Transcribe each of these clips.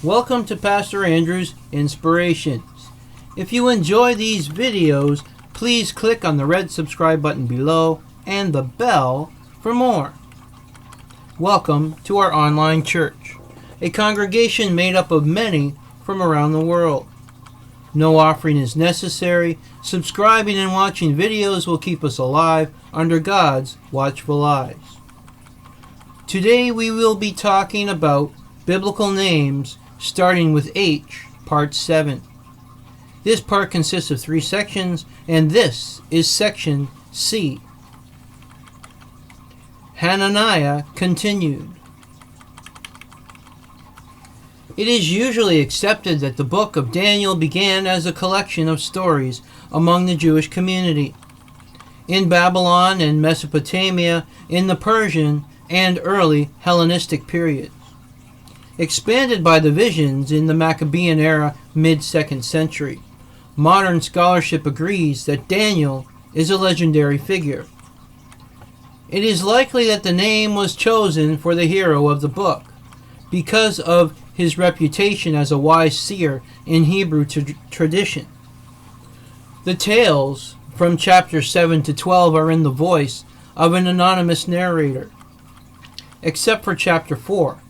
Welcome to Pastor Andrew's Inspirations. If you enjoy these videos, please click on the red subscribe button below and the bell for more. Welcome to our online church, a congregation made up of many from around the world. No offering is necessary. Subscribing and watching videos will keep us alive under God's watchful eyes. Today we will be talking about biblical names starting with H, Part 7. This part consists of 3 sections, and this is Section C. Hananiah continued. It is usually accepted that the book of Daniel began as a collection of stories among the Jewish community. In Babylon and Mesopotamia, in the Persian and early Hellenistic periods. Expanded by the visions in the Maccabean era mid-2nd century, modern scholarship agrees that Daniel is a legendary figure. It is likely that the name was chosen for the hero of the book because of his reputation as a wise seer in Hebrew tradition. The tales from chapters 7 to 12 are in the voice of an anonymous narrator, except for chapter 4,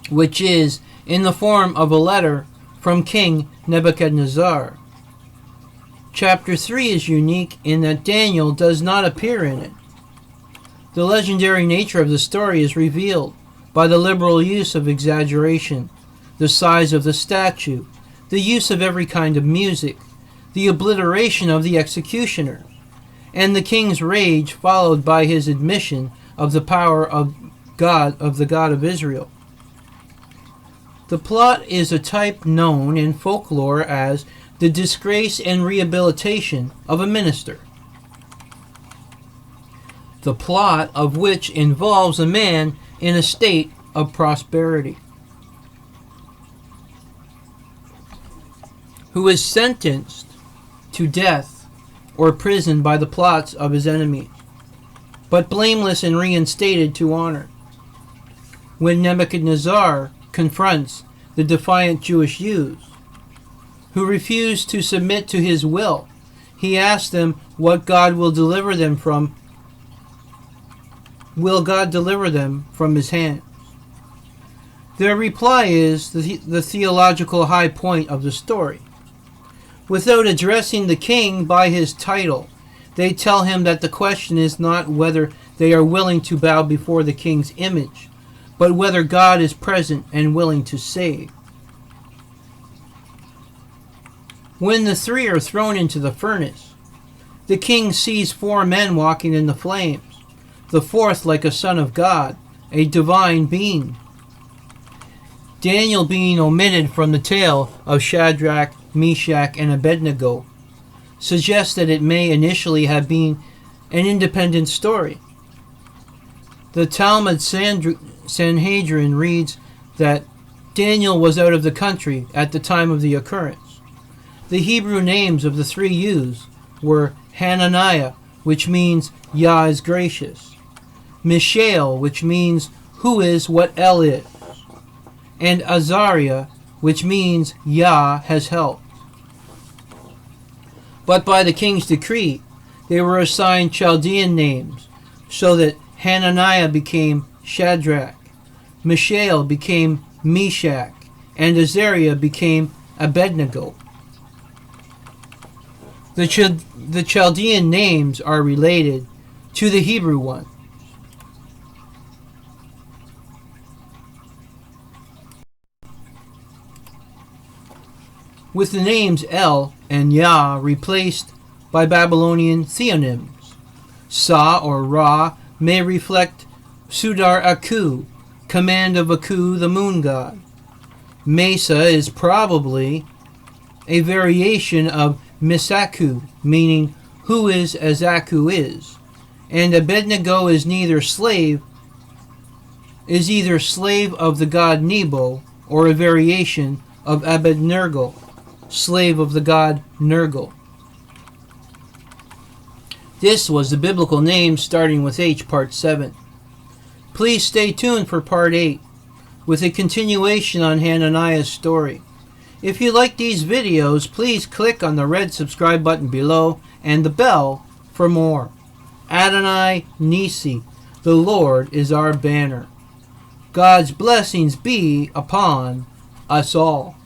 which is in the form of a letter from King Nebuchadnezzar. Chapter 3 is unique in that Daniel does not appear in it. The legendary nature of the story is revealed by the liberal use of exaggeration, the size of the statue, the use of every kind of music, the obliteration of the executioner, and the king's rage followed by his admission of the power of the God of Israel. The plot is a type known in folklore as the disgrace and rehabilitation of a minister. The plot of which involves a man in a state of prosperity who is sentenced to death or prison by the plots of his enemies, but blameless and reinstated to honor. When Nebuchadnezzar confronts the defiant Jewish youths who refuse to submit to his will, he asks them what God will deliver them from. Will God deliver them from his hand? Their reply is the theological high point of the story. Without addressing the king by his title, they tell him that the question is not whether they are willing to bow before the king's image, but whether God is present and willing to save. When the 3 are thrown into the furnace, the king sees 4 men walking in the flames, the 4th like a son of God, a divine being. Daniel being omitted from the tale of Shadrach, Meshach, and Abednego suggests that it may initially have been an independent story. The Talmud Sanhedrin reads that Daniel was out of the country at the time of the occurrence. The Hebrew names of the 3 youths were Hananiah, which means Yah is gracious, Mishael, which means who is what El is, and Azariah, which means Yah has helped. But by the king's decree, they were assigned Chaldean names, so that Hananiah became Shadrach, Mishael became Meshach, and Azariah became Abednego. The Chaldean names are related to the Hebrew one. With the names El and Yah replaced by Babylonian theonyms. Sa or Ra may reflect Sudar Aku, command of Aku, the moon god. Mesa is probably a variation of Misaku, meaning who is as Aku is, and Abednego is either slave of the god Nebo or a variation of Abednego, slave of the god Nergal. This was the biblical name starting with H, Part 7. Please stay tuned for Part 8. with a continuation on Hananiah's story. If you like these videos, please click on the red subscribe button below and the bell for more. Adonai Nisi, the Lord is our banner. God's blessings be upon us all.